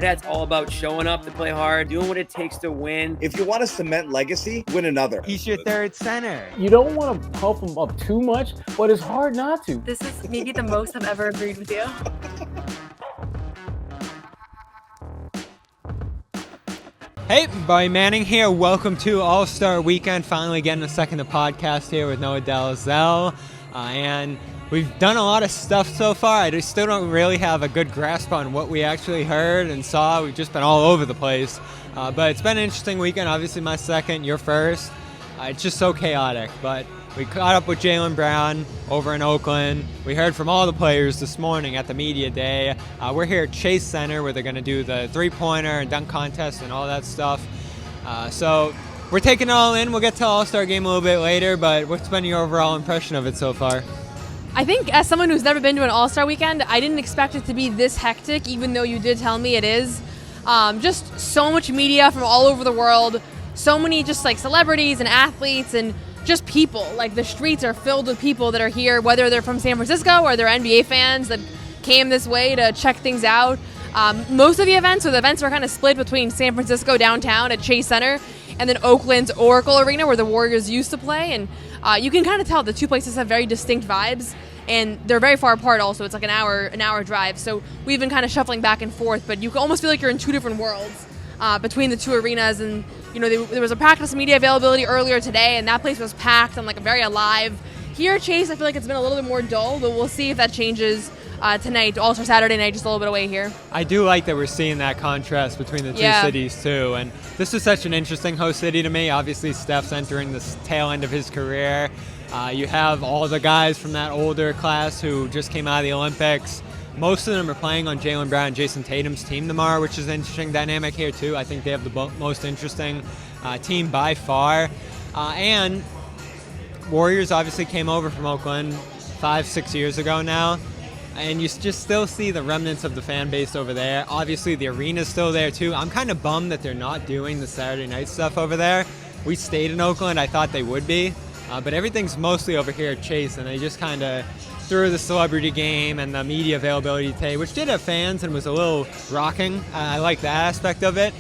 Hard Hat's all about showing up to play hard, doing what it takes to win. If you want to cement legacy, win another. He's your third center. You don't want to puff him up too much, but it's hard not to. This is maybe the most I've ever agreed with you. Hey, Boy Manning here. Welcome to All-Star Weekend. Finally getting a second to podcast here with Noa Dalzell. And we've done a lot of stuff so far. I still don't really have a good grasp on what we actually heard and saw. We've just been all over the place. But it's been an interesting weekend. Obviously my second, your first. It's just so chaotic. But we caught up with Jaylen Brown over in Oakland. We heard from all the players this morning at the media day. We're here at Chase Center where they're going to do the three-pointer and dunk contest and all that stuff. So we're taking it all in. We'll get to the All-Star game a little bit later, but what's been your overall impression of it so far? I think as someone who's never been to an All-Star weekend, I didn't expect it to be this hectic, even though you did tell me it is. Just so much media from all over the world, so many just like celebrities and athletes and just people. Like the streets are filled with people that are here, whether they're from San Francisco or they're NBA fans that came this way to check things out. Most of the events were kind of split between San Francisco downtown at Chase Center and then Oakland's Oracle Arena where the Warriors used to play. And you can kind of tell the two places have very distinct vibes, and they're very far apart also. It's like an hour drive. So we've been kind of shuffling back and forth, but you can almost feel like you're in two different worlds between the two arenas. And you know, there was a practice media availability earlier today, and that place was packed and like very alive. Here at Chase, I feel like it's been a little bit more dull, but we'll see if that changes tonight, also Saturday night, just a little bit away here. I do like that we're seeing that contrast between the two cities too, and this is such an interesting host city to me. Obviously Steph's entering the tail end of his career. You have all the guys from that older class who just came out of the Olympics. Most of them are playing on Jaylen Brown and Jason Tatum's team tomorrow, which is an interesting dynamic here too. I think they have the most interesting team by far. And Warriors obviously came over from Oakland 5-6 years ago now. And you just still see the remnants of the fan base over there. Obviously, the arena's still there, too. I'm kind of bummed that they're not doing the Saturday night stuff over there. We stayed in Oakland. I thought they would be. But everything's mostly over here at Chase, and they just kind of threw the celebrity game and the media availability today, which did have fans and was a little rocking. I like that aspect of it.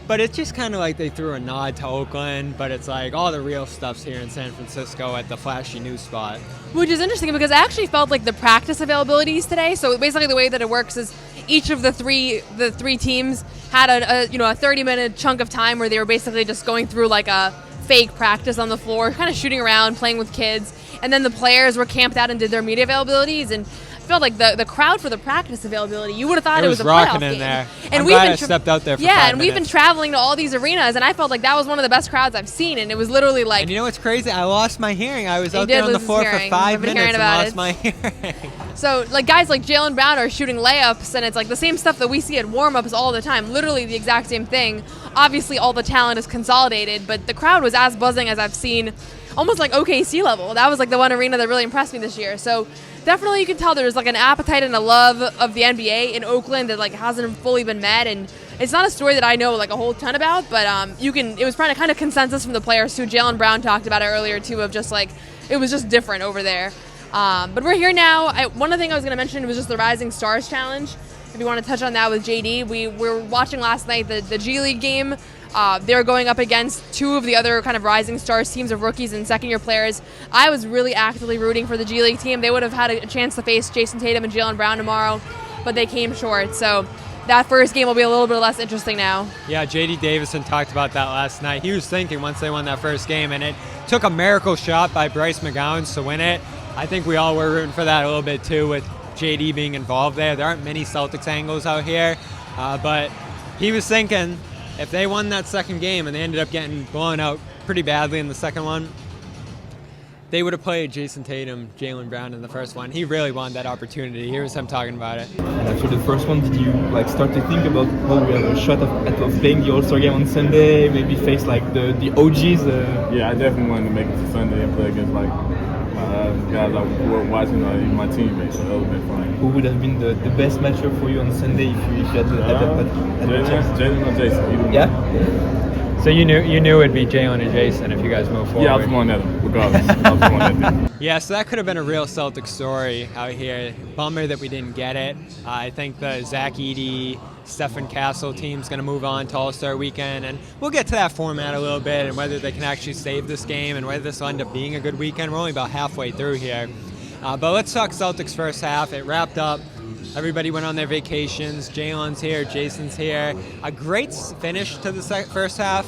But it's just kind of like they threw a nod to Oakland, but it's like all the real stuff's here in San Francisco at the flashy news spot. Which is interesting because I actually felt like the practice availabilities today. So basically the way that it works is each of the three teams had a 30-minute chunk of time where they were basically just going through like a fake practice on the floor, kind of shooting around, playing with kids. And then the players were camped out and did their media availabilities. And I felt like the crowd for the practice availability, you would have thought it was a playoff game. In there. And I'm glad I stepped out there for 5 minutes. And we've been traveling to all these arenas, and I felt like that was one of the best crowds I've seen. And it was literally like... And you know what's crazy? I lost my hearing. I was out there on the floor for 5 minutes and lost my hearing. So like guys like Jaylen Brown are shooting layups, and it's like the same stuff that we see at warm-ups all the time. Literally the exact same thing. Obviously all the talent is consolidated, but the crowd was as buzzing as I've seen, almost like OKC level. That was like the one arena that really impressed me this year. So definitely you can tell there's like an appetite and a love of the NBA in Oakland that like hasn't fully been met, and it's not a story that I know like a whole ton about, but it was kind of consensus from the players too. Jaylen Brown talked about it earlier too, of just like it was just different over there. But we're here now. One of the things I was going to mention was just the Rising Stars Challenge. If you want to touch on that with JD, we were watching last night the G League game. They were going up against two of the other kind of Rising Stars teams of rookies and second-year players. I was really actively rooting for the G League team. They would have had a chance to face Jason Tatum and Jaylen Brown tomorrow, but they came short. So that first game will be a little bit less interesting now. Yeah, J.D. Davison talked about that last night. He was thinking once they won that first game, and it took a miracle shot by Bryce McGowan to win it. I think we all were rooting for that a little bit too, with J.D. being involved there. There aren't many Celtics angles out here, but he was thinking if they won that second game and they ended up getting blown out pretty badly in the second one, they would have played Jason Tatum, Jaylen Brown in the first one. He really wanted that opportunity. Here's him talking about it. And after the first one, did you start to think about, we have a shot of playing the All-Star game on Sunday, maybe face the OGs? Yeah, I definitely wanted to make it to Sunday and play against guys I were watching, even my teammates, so that would have been fun. Who would have been the best matchup for you on Sunday if you had the chance? Jaylen or Jason? Yeah? So you knew it'd be Jalen and Jason if you guys move forward. Yeah, I was going at them, regardless. I was going at them. Yeah, so that could have been a real Celtics story out here. Bummer that we didn't get it. I think the Zach Edey, Stephen Castle team's going to move on to All-Star Weekend, and we'll get to that format a little bit and whether they can actually save this game and whether this will end up being a good weekend. We're only about halfway through here. But let's talk Celtics first half. It wrapped up. Everybody went on their vacations. Jalen's here. Jason's here. A great finish to the first half,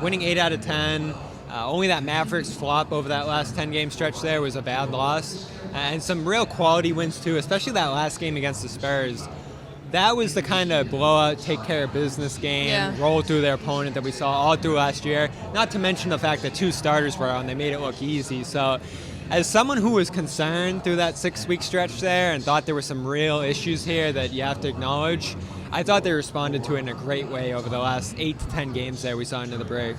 winning 8 out of 10. Only that Mavericks flop over that last 10-game stretch there was a bad loss. And some real quality wins, too, especially that last game against the Spurs. That was the kind of blowout, take-care-of-business game, roll through their opponent that we saw all through last year. Not to mention the fact that 2 starters were on. They made it look easy. So as someone who was concerned through that 6-week stretch there and thought there were some real issues here that you have to acknowledge, I thought they responded to it in a great way over the last 8 to 10 games there we saw into the break.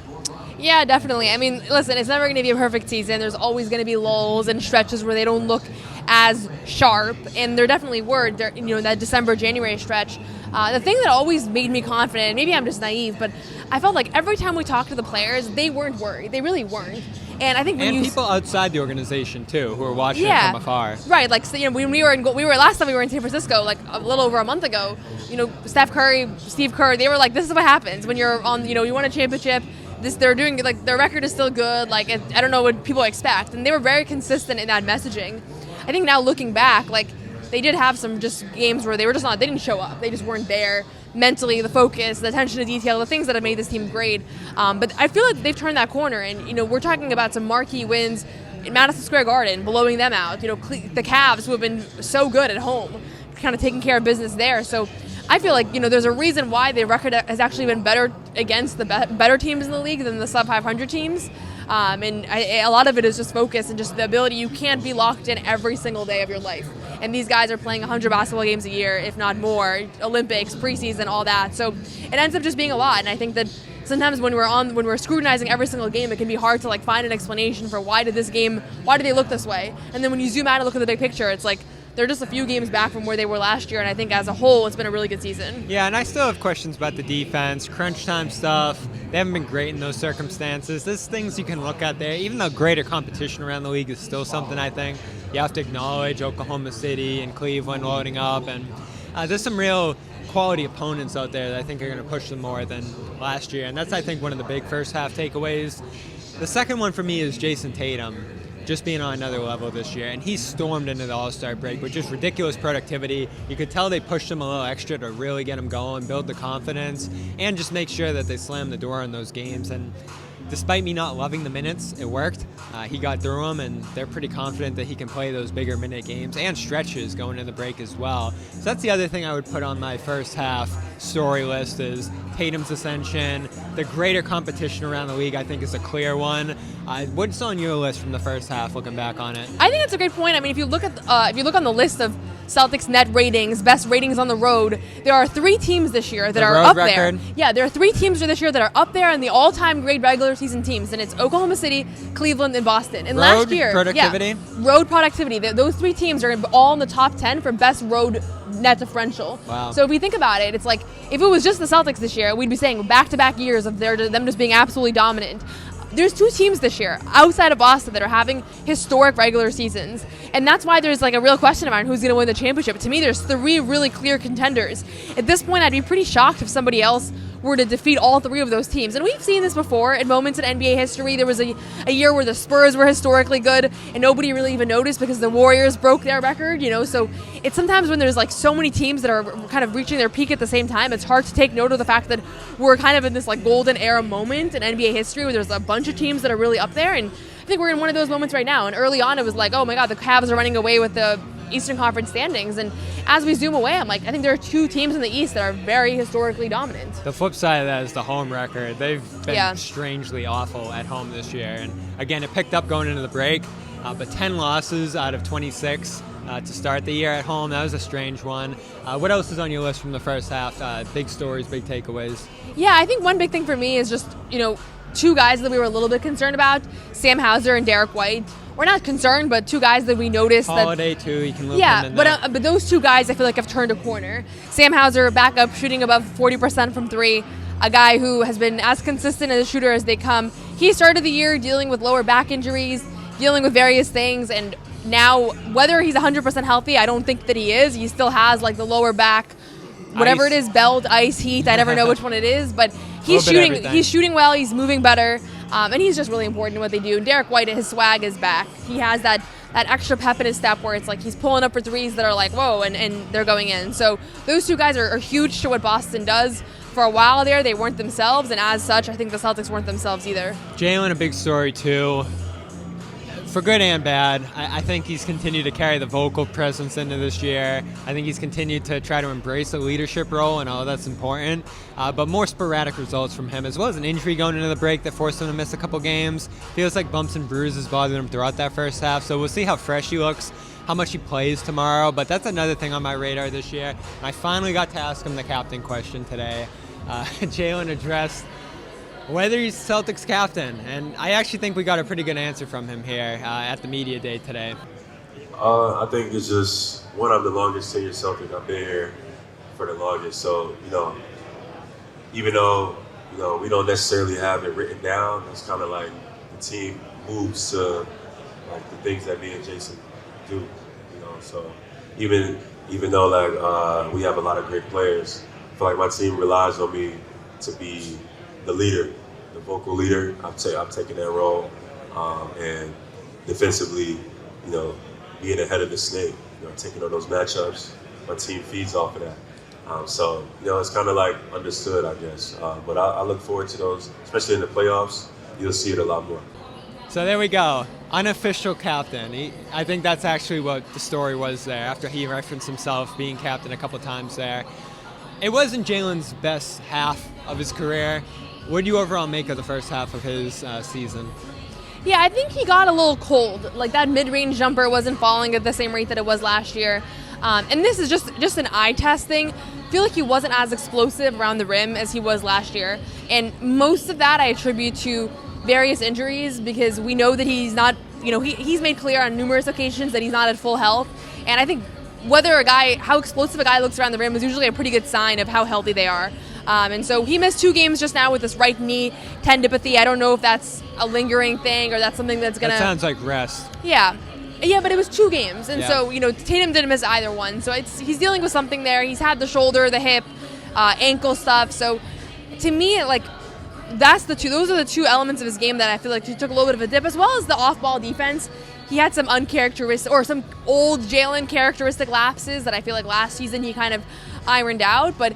Yeah, definitely. I mean, listen, it's never going to be a perfect season. There's always going to be lulls and stretches where they don't look as sharp, and there definitely were, that December-January stretch. The thing that always made me confident, maybe I'm just naive, but I felt like every time we talked to the players, they weren't worried. They really weren't. And I think when people outside the organization too, who were watching it from afar. Right, like so, when we were last time we were in San Francisco, like a little over a month ago. Steph Curry, Steve Kerr, they were like, "This is what happens when you're on. You won a championship. They're doing like their record is still good. Like I don't know what people expect." And they were very consistent in that messaging. I think now looking back, like they did have some just games where they were just not. They didn't show up. They just weren't there. Mentally, the focus, the attention to detail, the things that have made this team great. But I feel like they've turned that corner, and we're talking about some marquee wins in Madison Square Garden, blowing them out. The Cavs, who have been so good at home, kind of taking care of business there. So I feel like there's a reason why their record has actually been better against the better teams in the league than the sub 500 teams. And a lot of it is just focus and just the ability. You can't be locked in every single day of your life. And these guys are playing 100 basketball games a year, if not more, Olympics, preseason, all that. So it ends up just being a lot. And I think that sometimes when we're scrutinizing every single game, it can be hard to find an explanation for why did they look this way? And then when you zoom out and look at the big picture, it's like they're just a few games back from where they were last year, and I think as a whole, it's been a really good season. Yeah, and I still have questions about the defense, crunch time stuff. They haven't been great in those circumstances. There's things you can look at there. Even though greater competition around the league is still something I think you have to acknowledge. Oklahoma City and Cleveland loading up, and there's some real quality opponents out there that I think are going to push them more than last year, and that's, I think, one of the big first half takeaways. The second one for me is Jason Tatum just being on another level this year, and he stormed into the All-Star break with just ridiculous productivity. You could tell they pushed him a little extra to really get him going, build the confidence, and just make sure that they slammed the door on those games. And despite me not loving the minutes, it worked. He got through them, and they're pretty confident that he can play those bigger minute games and stretches going into the break as well. So that's the other thing I would put on my first half story list is Tatum's ascension. The greater competition around the league, I think, is a clear one. What's on your list from the first half, looking back on it? I think that's a great point. I mean, if you look on the list of Celtics net ratings, best ratings on the road, there are 3 teams this year that are up there. Yeah, there are 3 teams this year that are up there in the all-time great regular season teams, and it's Oklahoma City, Cleveland, and Boston. And last year, road productivity. Those 3 teams are all in the top 10 for best road net differential. Wow. So if we think about it, it's like if it was just the Celtics this year, we'd be saying back-to-back years of them just being absolutely dominant. There's 2 teams this year outside of Boston that are having historic regular seasons, and that's why there's a real question about who's going to win the championship. To me, there's 3 really clear contenders. At this point, I'd be pretty shocked if somebody else were to defeat all 3 of those teams. And we've seen this before in moments in NBA history. There was a year where the Spurs were historically good and nobody really even noticed because the Warriors broke their record, So it's sometimes when there's so many teams that are kind of reaching their peak at the same time, it's hard to take note of the fact that we're kind of in this golden era moment in NBA history where there's a bunch of teams that are really up there. And I think we're in one of those moments right now. And early on, it was oh my God, the Cavs are running away with the Eastern Conference standings. And as we zoom away, I'm I think there are 2 teams in the East that are very historically dominant. The flip side of that is the home record. They've been strangely awful at home this year. And again, it picked up going into the break, but 10 losses out of 26 to start the year at home. That was a strange one. What else is on your list from the first half? Big stories, big takeaways. Yeah, I think one big thing for me is just, 2 guys that we were a little bit concerned about, Sam Hauser and Derek White. We're not concerned, but 2 guys that we noticed. Holiday, too, you can look them in there. But those 2 guys I feel like have turned a corner. Sam Hauser back up, shooting above 40% from 3. a guy who has been as consistent as a shooter as they come. He started the year dealing with lower back injuries, dealing with various things, and now whether he's 100% healthy, I don't think that he is. He still has like the lower back, whatever Ice. it is, belt, ice, heat. I never know which one it is, but he's shooting. He's shooting well. He's moving better, and he's just really important in what they do. And Derek White, his swag is back. He has that extra pep in his step where it's like he's pulling up for threes that are like whoa, and they're going in. So those two guys are huge to what Boston does. For a while there, they weren't themselves, and as such, I think the Celtics weren't themselves either. Jalen, a big story too. For good and bad, I think he's continued to carry the vocal presence into this year. I think he's continued to try to embrace a leadership role, and all that's important. But more sporadic results from him, as well as an injury going into the break that forced him to miss a couple games. Feels like bumps and bruises bothered him throughout that first half. So we'll see how fresh he looks, how much he plays tomorrow. But that's another thing on my radar this year. And I finally got to ask him the captain question today. Jalen addressed whether he's Celtics captain, and I actually think we got a pretty good answer from him here at the media day today. I think it's just one of the longest tenure Celtics. I've been here for the longest, so even though we don't necessarily have it written down, it's kind of like the team moves to like the things that me and Jason do. So even though like we have a lot of great players, I feel like my team relies on me to be the leader, the vocal leader. I've taken that role, and defensively, being ahead of the snake, taking on those matchups. My team feeds off of that. So it's kind of like understood, I guess. But I look forward to those, especially in the playoffs. You'll see it a lot more. So there we go, unofficial captain. I think that's actually what the story was there, after he referenced himself being captain a couple times there. It wasn't Jalen's best half of his career. What do you overall make of the first half of his season? Yeah, I think he got a little cold. Like that mid-range jumper wasn't falling at the same rate that it was last year. And this is just an eye test thing. I feel like he wasn't as explosive around the rim as he was last year. And most of that I attribute to various injuries, because we know that he's not, he's made clear on numerous occasions that he's not at full health. And I think how explosive a guy looks around the rim is usually a pretty good sign of how healthy they are. And so he missed 2 games just now with this right knee tendinopathy. I don't know if that's a lingering thing or that's something that's going to... That sounds like rest. Yeah, but it was 2 games. And yeah. so, Tatum didn't miss either one. So he's dealing with something there. He's had the shoulder, the hip, ankle stuff. So to me, those are the 2 elements of his game that I feel like he took a little bit of a dip, as well as the off-ball defense. He had some uncharacteristic, or some old Jalen characteristic lapses that I feel like last season he kind of ironed out. But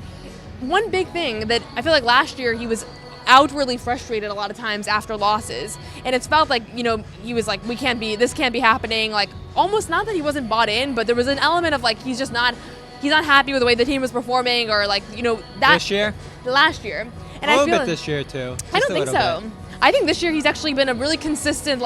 one big thing that I feel like last year he was outwardly frustrated a lot of times after losses, and it's felt like he was like, this can't be happening. Like almost, not that he wasn't bought in, but there was an element of like he's not happy with the way the team was performing, or like that this year, last year, and a little I feel bit this year too. I don't think so. Bit. I think this year he's actually been a really consistent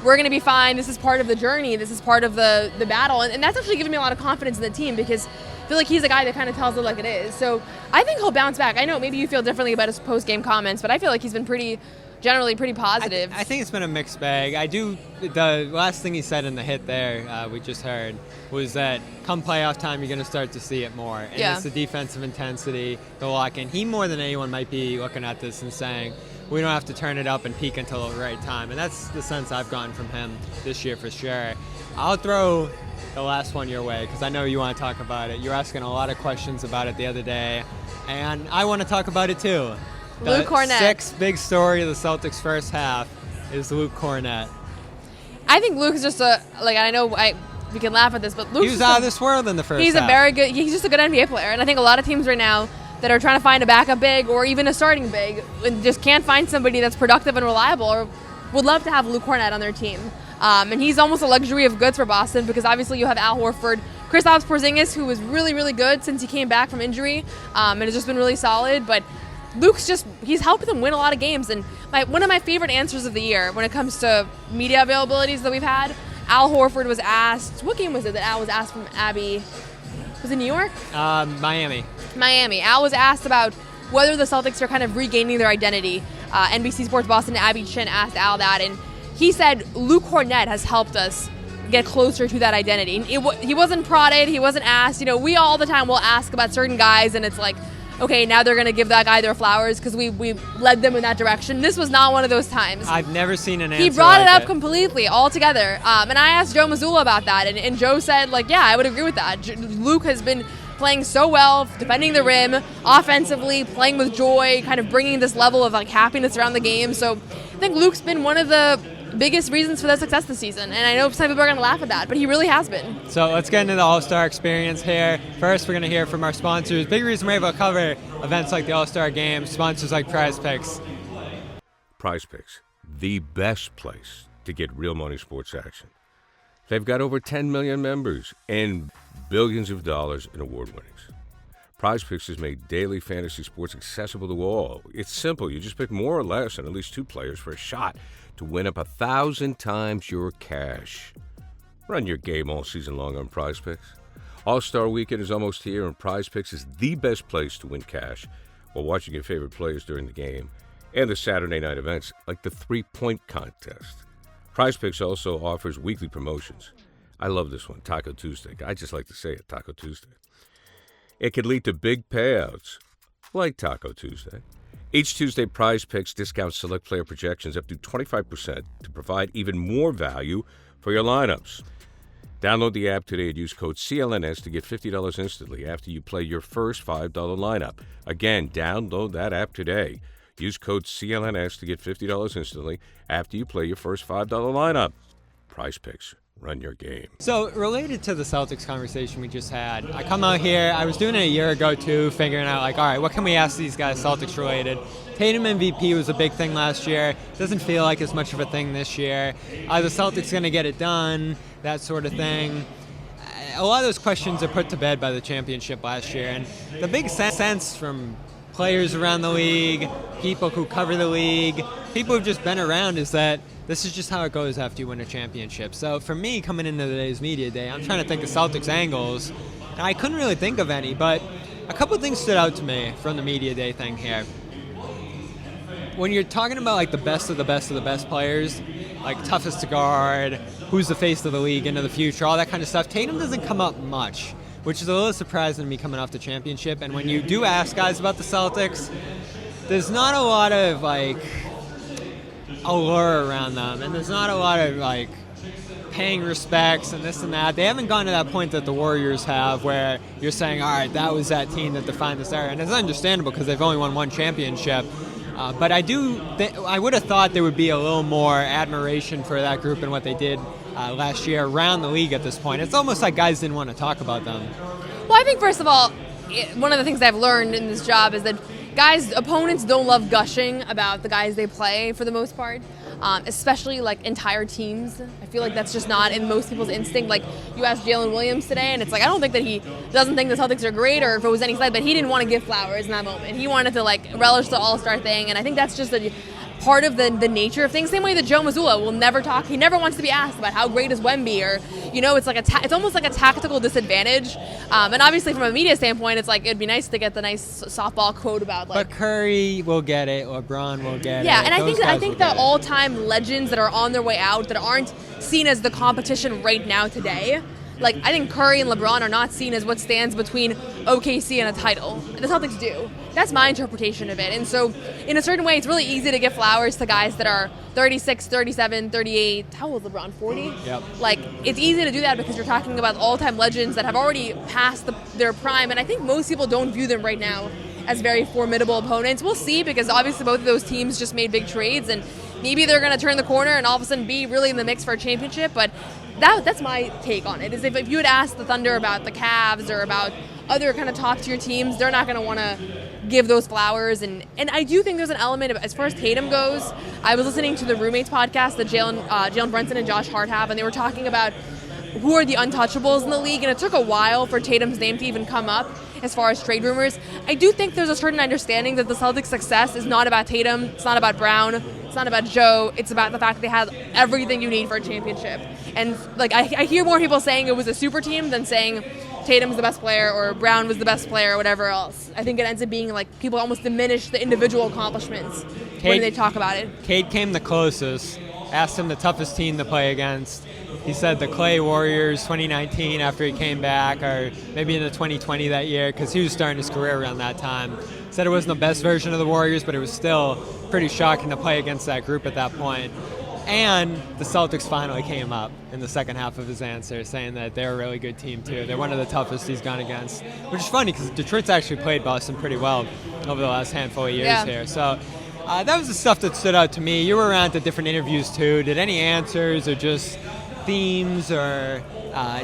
we're going to be fine. This is part of the journey. This is part of the battle. And that's actually given me a lot of confidence in the team, because I feel like he's a guy that kind of tells it like it is. So I think he'll bounce back. I know maybe you feel differently about his post-game comments, but I feel like he's been generally pretty positive. I think it's been a mixed bag. The last thing he said in the hit there, we just heard, was that come playoff time, you're going to start to see it more. And it's the defensive intensity, the lock-in. He more than anyone might be looking at this and saying, we don't have to turn it up and peak until the right time. And that's the sense I've gotten from him this year for sure. I'll throw the last one your way, because I know you want to talk about it. You're asking a lot of questions about it the other day, and I want to talk about it too. Luke Kornet. 6th big story of the Celtics first half is Luke Kornet. I think Luke's just we can laugh at this, but Luke's he was out of this world in the first half. He's just a good NBA player, and I think a lot of teams right now that are trying to find a backup big or even a starting big and just can't find somebody that's productive and reliable, or would love to have Luke Kornet on their team. And he's almost a luxury of goods for Boston, because obviously you have Al Horford, Kristaps Porzingis, who was really, really good since he came back from injury, and has just been really solid. But Luke's he's helped them win a lot of games. And one of my favorite answers of the year when it comes to media availabilities that we've had, Al Horford was asked, what game was it that Al was asked from Abby? Was it New York? Miami. Al was asked about whether the Celtics are kind of regaining their identity. NBC Sports Boston, Abby Chin asked Al that, and he said Luke Kornet has helped us get closer to that identity. He wasn't prodded, he wasn't asked. We all the time will ask about certain guys, and it's like, okay, now they're going to give that guy their flowers because we led them in that direction. This was not one of those times. I've never seen an answer He brought like it up completely, all together. And I asked Joe Mazzulla about that, and Joe said, like, yeah, I would agree with that. Luke has been playing so well, defending the rim, offensively, playing with joy, kind of bringing this level of like happiness around the game. So I think Luke's been one of the biggest reasons for their success this season. And I know some people are going to laugh at that, but he really has been. So let's get into the All-Star experience here. First, we're going to hear from our sponsors. Big reason we're able to cover events like the All-Star Game, sponsors like Prize Picks. Prize Picks, the best place to get real money sports action. They've got over 10 million members and billions of dollars in award winnings. Prize Picks has made daily fantasy sports accessible to all. It's simple. You just pick more or less and at least 2 players for a shot to win up 1,000 times your cash. Run your game all season long on Prize Picks. All-Star Weekend is almost here, and Prize Picks is the best place to win cash while watching your favorite players during the game and the Saturday night events like the 3-point contest. Prize Picks also offers weekly promotions. I love this one, Taco Tuesday. I just like to say it, Taco Tuesday. It could lead to big payouts, like Taco Tuesday. Each Tuesday, Prize Picks discounts select player projections up to 25% to provide even more value for your lineups. Download the app today and use code CLNS to get $50 instantly after you play your first $5 lineup. Again, download that app today. Use code CLNS to get $50 instantly after you play your first $5 lineup. Prize Picks. Run your game. So related to the Celtics conversation we just had, I come out here, I was doing it a year ago too, figuring out like, all right, what can we ask these guys Celtics related? Tatum MVP was a big thing last year. Doesn't feel like as much of a thing this year. Are the Celtics going to get it done? That sort of thing. A lot of those questions are put to bed by the championship last year. And the big sense from players around the league, people who cover the league, people who've just been around is that this is just how it goes after you win a championship. So for me, coming into today's media day, I'm trying to think of Celtics angles, and I couldn't really think of any, but a couple of things stood out to me from the media day thing here. When you're talking about like the best of the best of the best players, like toughest to guard, who's the face of the league into the future, all that kind of stuff, Tatum doesn't come up much, which is a little surprising to me coming off the championship. And when you do ask guys about the Celtics, there's not a lot of like allure around them, and there's not a lot of like paying respects and this and that. They haven't gotten to that point that the Warriors have where you're saying, all right, that was that team that defined this era. And it's understandable because they've only won one championship. But I would have thought there would be a little more admiration for that group and what they did last year around the league at this point. It's almost like guys didn't want to talk about them. Well, I think first of all, one of the things I've learned in this job is that opponents don't love gushing about the guys they play for the most part, especially like entire teams. I feel like that's just not in most people's instinct. Like you asked Jalen Williams today, and it's like I don't think that he doesn't think the Celtics are great or if it was any slight, but he didn't want to give flowers in that moment. He wanted to like relish the All-Star thing, and I think that's just a part of the nature of things. Same way that Joe Mazzulla will never talk. He never wants to be asked about how great is Wemby, or it's like it's almost like a tactical disadvantage. And obviously from a media standpoint, it's like it'd be nice to get the nice softball quote about like. But Curry will get it. LeBron will get it. Yeah, and I think the all-time legends that are on their way out that aren't seen as the competition right now today. Like, I think Curry and LeBron are not seen as what stands between OKC and a title. The Celtics do. That's my interpretation of it. And so, in a certain way, it's really easy to give flowers to guys that are 36, 37, 38. How old is LeBron? 40? Yep. Like, it's easy to do that because you're talking about all-time legends that have already passed their prime. And I think most people don't view them right now as very formidable opponents. We'll see, because obviously both of those teams just made big trades, and maybe they're going to turn the corner and all of a sudden be really in the mix for a championship. But that's my take on it, is if you had asked the Thunder about the Cavs or about other kind of top-tier teams, they're not going to want to give those flowers. And I do think there's an element of, as far as Tatum goes, I was listening to the Roommates podcast that Jalen Brunson and Josh Hart have, and they were talking about who are the untouchables in the league, and it took a while for Tatum's name to even come up as far as trade rumors. I do think there's a certain understanding that the Celtics' success is not about Tatum, it's not about Brown, it's not about Joe, it's about the fact that they have everything you need for a championship. And like I hear more people saying it was a super team than saying Tatum's the best player or Brown was the best player or whatever else. I think it ends up being like people almost diminish the individual accomplishments when they talk about it. Cade came the closest, asked him the toughest team to play against. He said the Clay Warriors 2019 after he came back, or maybe in the 2020 that year, because he was starting his career around that time. Said it wasn't the best version of the Warriors, but it was still pretty shocking to play against that group at that point. And the Celtics finally came up in the second half of his answer, saying that they're a really good team too. They're one of the toughest he's gone against, which is funny because Detroit's actually played Boston pretty well over the last handful of years here. So that was the stuff that stood out to me. You were around at different interviews too. Did any answers or just themes or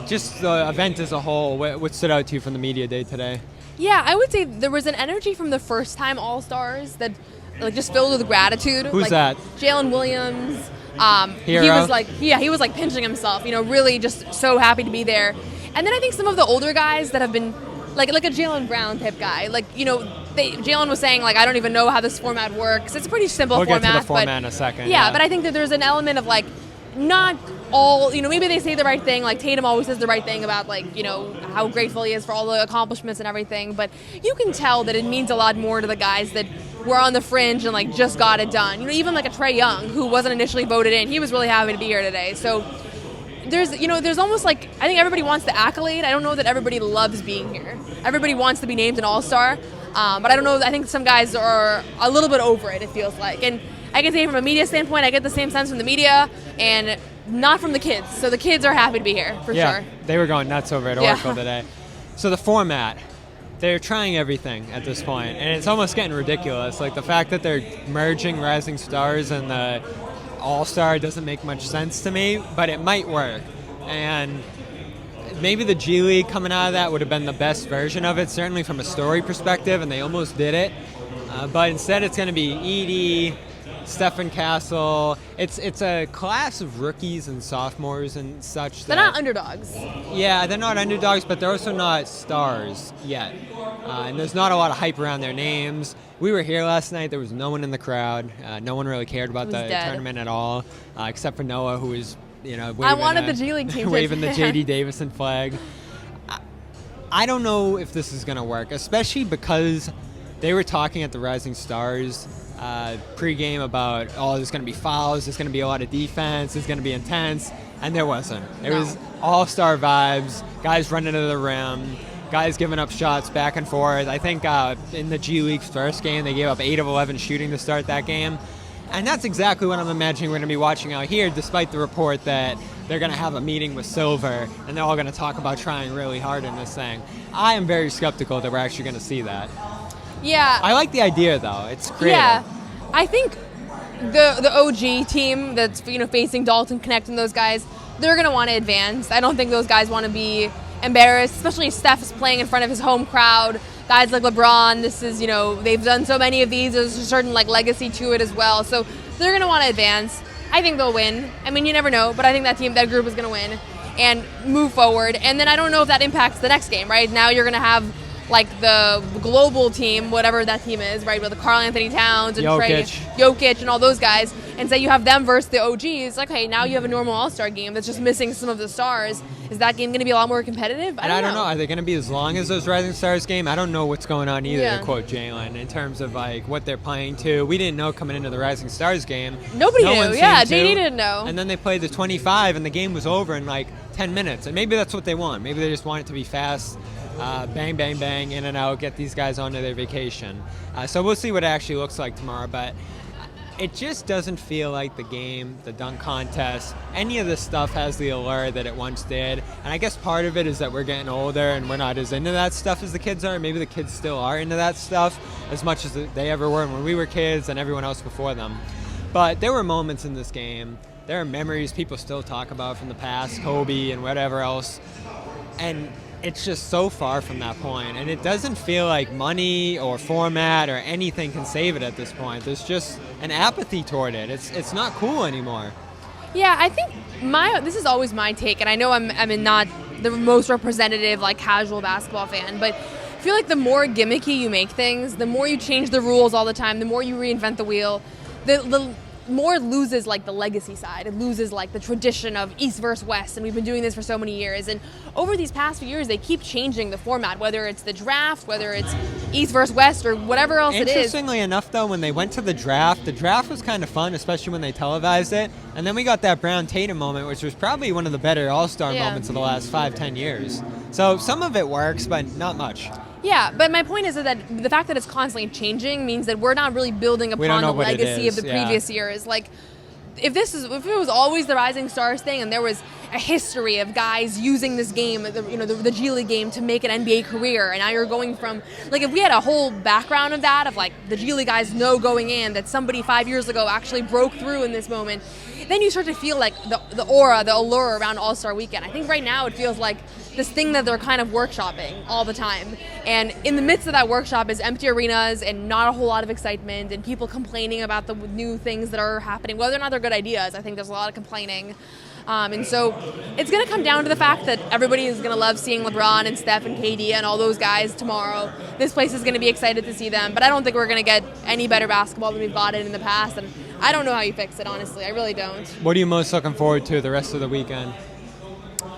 just the event as a whole, what stood out to you from the media day today? Yeah, I would say there was an energy from the first-time All-Stars that just filled with gratitude. Who's that? Jalen Williams. Hero. He was pinching himself, really just so happy to be there. And then I think some of the older guys that have been like a Jalen Brown type guy, Jalen was saying I don't even know how this format works. It's a pretty simple format. We'll get to the format in a second. Yeah, but I think that there's an element of not all, maybe they say the right thing, Tatum always says the right thing about how grateful he is for all the accomplishments and everything, but you can tell that it means a lot more to the guys that were on the fringe and just got it done. Even a Trae Young, who wasn't initially voted in, he was really happy to be here today. So there's almost I think everybody wants the accolade. I don't know that everybody loves being here. Everybody wants to be named an all-star, but I don't know, I think some guys are a little bit over it feels like. And I can say from a media standpoint, I get the same sense from the media and not from the kids. So the kids are happy to be here, for sure. They were going nuts over at Oracle today. So the format, they're trying everything at this point, and it's almost getting ridiculous. The fact that they're merging Rising Stars and the All-Star doesn't make much sense to me, but it might work. And maybe the G League coming out of that would have been the best version of it, certainly from a story perspective, and they almost did it. But instead it's going to be Edie, Stephen Castle. It's a class of rookies and sophomores and such. They're not underdogs. Yeah, they're not underdogs, but they're also not stars yet. And there's not a lot of hype around their names. We were here last night. There was no one in the crowd. No one really cared about the tournament at all, except for Noah, who was, waving I wanted the G League team waving the J.D. Davison flag. I don't know if this is going to work, especially because they were talking at the Rising Stars pregame about, there's going to be fouls, there's going to be a lot of defense, it's going to be intense, and there wasn't. It was all-star vibes, guys running to the rim, guys giving up shots back and forth. I think in the G League's first game, they gave up 8 of 11 shooting to start that game. And that's exactly what I'm imagining we're going to be watching out here, despite the report that they're going to have a meeting with Silver, and they're all going to talk about trying really hard in this thing. I am very skeptical that we're actually going to see that. Yeah. I like the idea, though. It's creative. Yeah. I think the OG team that's facing Dalton, connecting those guys, they're going to want to advance. I don't think those guys want to be embarrassed, especially if Steph is playing in front of his home crowd. Guys like LeBron, this is, they've done so many of these. There's a certain legacy to it as well. So they're going to want to advance. I think they'll win. I mean, you never know, but I think that group is going to win and move forward. And then I don't know if that impacts the next game, right? Now you're going to have the global team, whatever that team is, right, with the Karl Anthony Towns and Jokic and all those guys, and say you have them versus the OGs. Hey, now you have a normal All-Star game that's just missing some of the stars. Is that game going to be a lot more competitive? I don't know. Are they going to be as long as those Rising Stars game? I don't know what's going on either, to quote Jalen, in terms of what they're playing to. We didn't know coming into the Rising Stars game. Nobody knew. Yeah, JD didn't know. And then they played the 25, and the game was over in 10 minutes. And maybe that's what they want. Maybe they just want it to be fast. Bang, bang, bang, in and out, get these guys onto their vacation. So we'll see what it actually looks like tomorrow, but it just doesn't feel like the game, the dunk contest, any of this stuff has the allure that it once did. And I guess part of it is that we're getting older and we're not as into that stuff as the kids are. Maybe the kids still are into that stuff as much as they ever were when we were kids and everyone else before them. But there were moments in this game, there are memories people still talk about from the past, Kobe and whatever else, and it's just so far from that point, and it doesn't feel like money or format or anything can save it at this point. There's just an apathy toward it. It's not cool anymore. Yeah, I think this is always my take, and I know I'm not the most representative casual basketball fan, but I feel like the more gimmicky you make things, the more you change the rules all the time, the more you reinvent the wheel, the more loses like the legacy side. It loses like the tradition of East versus West, and we've been doing this for so many years. And over these past few years, they keep changing the format, whether it's the draft, whether it's East versus West, or whatever else it is. Interestingly enough, though, when they went to the draft was kind of fun, especially when they televised it. And then we got that Brown Tatum moment, which was probably one of the better All-Star moments of the last 5-10 years. So some of it works, but not much. Yeah, but my point is that the fact that it's constantly changing means that we're not really building upon the legacy of the previous years. Like, if it was always the Rising Stars thing, and there was a history of guys using this game, the G League game, to make an NBA career, and now you're going from, like, if we had a whole background of that, of like the G League guys know going in that somebody 5 years ago actually broke through in this moment, then you start to feel like the aura, the allure around All-Star Weekend. I think right now it feels like this thing that they're kind of workshopping all the time. And in the midst of that workshop is empty arenas and not a whole lot of excitement and people complaining about the new things that are happening. Whether or not they're good ideas, I think there's a lot of complaining. And so it's going to come down to the fact that everybody is going to love seeing LeBron and Steph and KD and all those guys tomorrow. This place is going to be excited to see them. But I don't think we're going to get any better basketball than we've gotten in the past. And I don't know how you fix it, honestly. I really don't. What are you most looking forward to the rest of the weekend?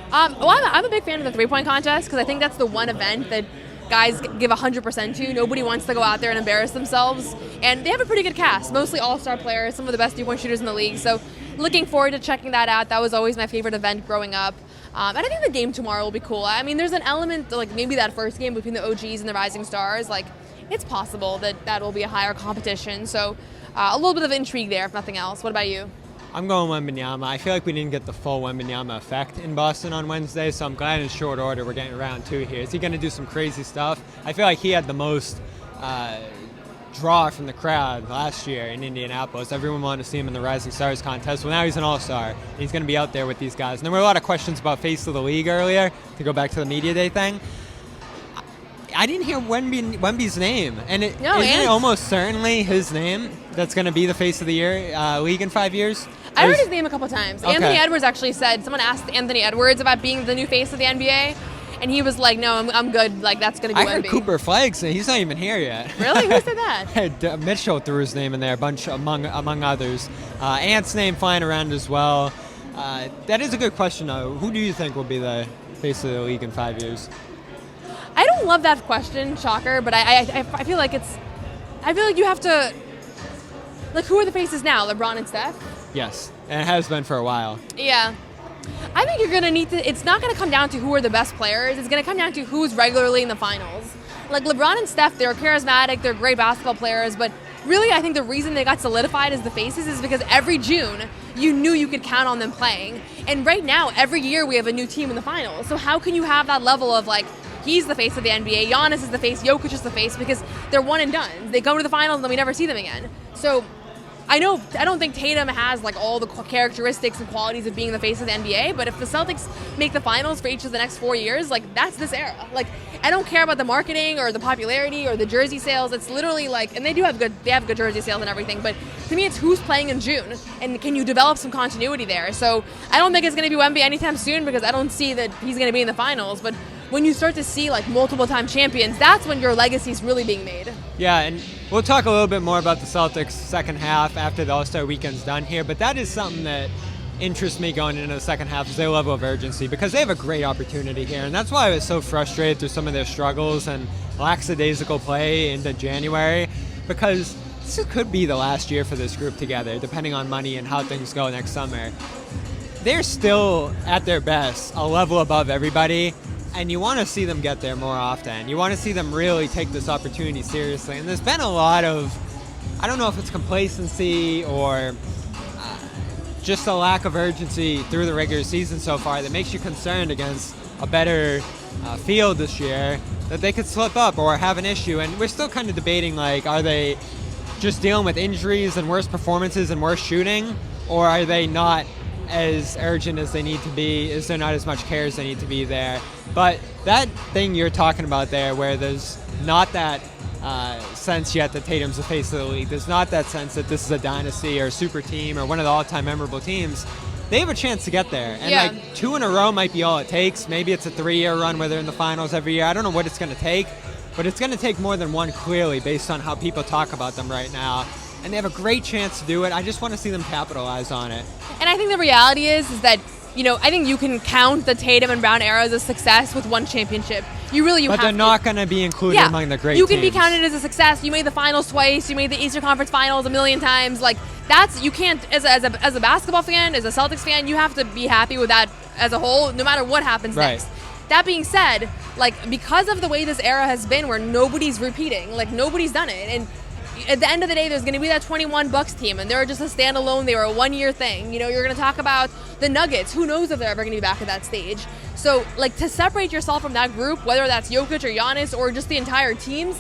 Well, I'm a big fan of the three-point contest because I think that's the one event that guys give 100% to. Nobody wants to go out there and embarrass themselves. And they have a pretty good cast, mostly all-star players, some of the best three-point shooters in the league. So looking forward to checking that out. That was always my favorite event growing up. And I think the game tomorrow will be cool. I mean, there's an element, like maybe that first game between the OGs and the Rising Stars, like it's possible that will be a higher competition. So a little bit of intrigue there, if nothing else. What about you? I'm going Wembanyama. I feel like we didn't get the full Wembanyama effect in Boston on Wednesday, so I'm glad in short order we're getting round 2 here. Is he going to do some crazy stuff? I feel like he had the most draw from the crowd last year in Indianapolis. Everyone wanted to see him in the Rising Stars contest. Well, now he's an all-star, and he's going to be out there with these guys. And there were a lot of questions about face of the league earlier, to go back to the media day thing. I didn't hear Wemby's name, and isn't it almost certainly his name that's going to be the face of the year league in 5 years? I heard his name a couple times. Okay. Anthony Edwards actually said, someone asked Anthony Edwards about being the new face of the NBA, and he was like, no, I'm good. Like, that's going to be Wemby. I heard Cooper Flagg say he's not even here yet. Really? Who said that? Mitchell threw his name in there, a bunch among others. Ant's name flying around as well. That is a good question, though. Who do you think will be the face of the league in 5 years? I don't love that question, shocker, but I feel like you have to, like, who are the faces now? LeBron and Steph? Yes, and it has been for a while. Yeah. I think you're going to need to, it's not going to come down to who are the best players. It's going to come down to who's regularly in the finals. Like, LeBron and Steph, they're charismatic, they're great basketball players, but really I think the reason they got solidified as the faces is because every June you knew you could count on them playing. And right now, every year we have a new team in the finals. So how can you have that level of, like, he's the face of the NBA, Giannis is the face, Jokic is the face, because they're one and done. They go to the finals and then we never see them again. So I don't think Tatum has like all the characteristics and qualities of being the face of the NBA, but if the Celtics make the finals for each of the next 4 years, like that's this era. Like I don't care about the marketing or the popularity or the jersey sales. It's literally like, and they have good jersey sales and everything, but to me it's who's playing in June and can you develop some continuity there. So I don't think it's going to be Wemby anytime soon because I don't see that he's going to be in the finals, but when you start to see like multiple-time champions, that's when your legacy is really being made. Yeah, and we'll talk a little bit more about the Celtics second half after the All-Star weekend's done here, but that is something that interests me going into the second half is their level of urgency because they have a great opportunity here, and that's why I was so frustrated through some of their struggles and lackadaisical play into January because this could be the last year for this group together, depending on money and how things go next summer. They're still, at their best, a level above everybody, and you want to see them get there more often. You want to see them really take this opportunity seriously. And there's been a lot of, I don't know if it's complacency or just a lack of urgency through the regular season so far that makes you concerned against a better field this year that they could slip up or have an issue. And we're still kind of debating, like, are they just dealing with injuries and worse performances and worse shooting, or are they not as urgent as they need to be? Is there not as much care as they need to be there? But that thing you're talking about there where there's not that sense yet that Tatum's the face of the league, there's not that sense that this is a dynasty or a super team or one of the all-time memorable teams, they have a chance to get there. And like 2 in a row might be all it takes. Maybe it's a 3-year run where they're in the finals every year. I don't know what it's going to take, but it's going to take more than one clearly based on how people talk about them right now. and they have a great chance to do it. I just want to see them capitalize on it. And I think the reality is that, I think you can count the Tatum and Brown era as a success with one championship. You have But they're not going to be included among the great You can teams. be counted as a success. You made the finals twice. You made the Eastern Conference Finals a million times. Like, you can't, as a basketball fan, as a Celtics fan, you have to be happy with that as a whole, no matter what happens next. That being said, because of the way this era has been where nobody's repeating, nobody's done it. And at the end of the day, there's going to be that 21 Bucks team, and they're just a standalone. They were a one-year thing. You're going to talk about the Nuggets. Who knows if they're ever going to be back at that stage? So, to separate yourself from that group, whether that's Jokic or Giannis or just the entire teams,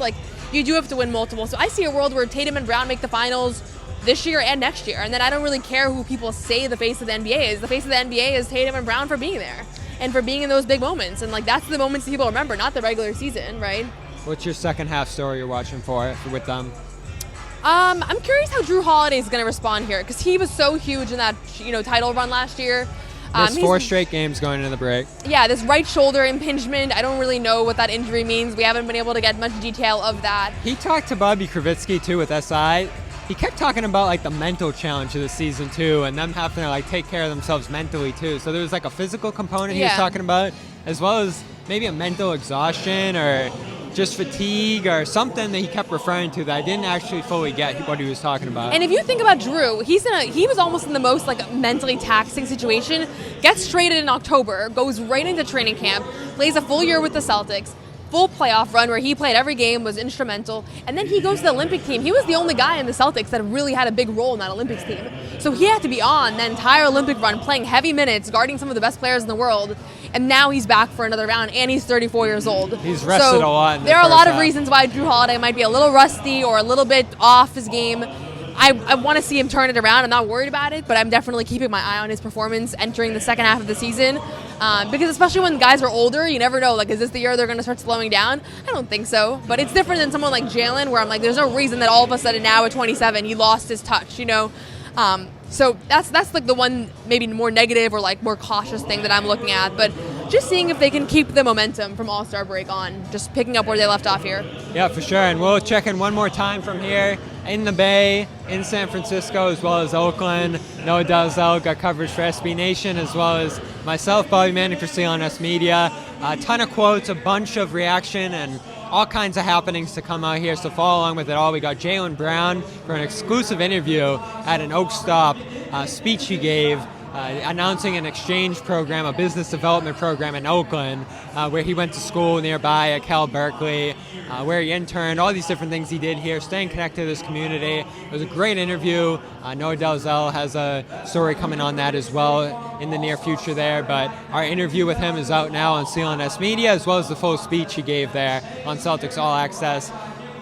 you do have to win multiple. So I see a world where Tatum and Brown make the finals this year and next year, and then I don't really care who people say the face of the NBA is. The face of the NBA is Tatum and Brown for being there and for being in those big moments. And, that's the moments that people remember, not the regular season, right? What's your second half story you're watching for with them? I'm curious how Drew Holiday is going to respond here, because he was so huge in that title run last year. There's 4 straight games going into the break. Yeah, this right shoulder impingement. I don't really know what that injury means. We haven't been able to get much detail of that. He talked to Bobby Kravitsky too with SI. He kept talking about the mental challenge of the season too, and them having to take care of themselves mentally too. So there was a physical component he was talking about, as well as maybe a mental exhaustion or just fatigue or something that he kept referring to that I didn't actually fully get what he was talking about. And if you think about Drew, he was almost in the most mentally taxing situation. Gets traded in October, goes right into training camp, plays a full year with the Celtics, full playoff run where he played every game, was instrumental, and then he goes to the Olympic team. He was the only guy in the Celtics that really had a big role in that Olympics team. So he had to be on that entire Olympic run, playing heavy minutes, guarding some of the best players in the world, and now he's back for another round, and he's 34 years old. He's rested a lot in the there are a first lot of half. reasons why Drew Holiday might be a little rusty or a little bit off his game. I want to see him turn it around. I'm not worried about it, but I'm definitely keeping my eye on his performance entering the second half of the season. Because especially when guys are older, you never know, is this the year they're going to start slowing down? I don't think so. But it's different than someone like Jalen, where I'm there's no reason that all of a sudden now at 27 he lost his touch, So that's the one maybe more negative or more cautious thing that I'm looking at. But just seeing if they can keep the momentum from All-Star break on, just picking up where they left off here. Yeah, for sure. And we'll check in one more time from here in the Bay, in San Francisco, as well as Oakland. Noa Dalzell got coverage for SB Nation, as well as myself, Bobby Manning for CLNS Media. A ton of quotes, a bunch of reaction, and all kinds of happenings to come out here, so follow along with it all. We got Jaylen Brown for an exclusive interview at an Oak Stop speech he gave, announcing an exchange program, a business development program in Oakland, where he went to school nearby at Cal Berkeley, where he interned, all these different things he did here, staying connected to this community. It was a great interview. Noa Dalzell has a story coming on that as well in the near future there, but our interview with him is out now on CLNS Media, as well as the full speech he gave there on Celtics All Access.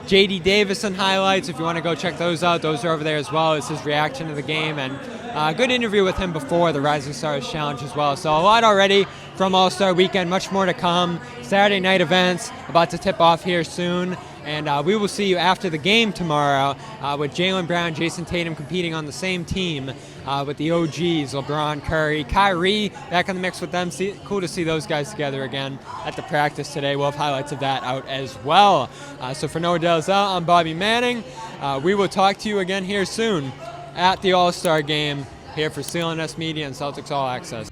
J.D. Davison highlights, if you want to go check those out, those are over there as well. It's his reaction to the game, and a good interview with him before the Rising Stars Challenge as well. So a lot already from All-Star Weekend, much more to come. Saturday night events about to tip off here soon. And we will see you after the game tomorrow with Jaylen Brown, Jason Tatum competing on the same team with the OGs, LeBron, Curry, Kyrie back in the mix with them. Cool to see those guys together again at the practice today. We'll have highlights of that out as well. So for Noa Dalzell, I'm Bobby Manning. We will talk to you again here soon at the All-Star Game here for CLNS Media and Celtics All Access.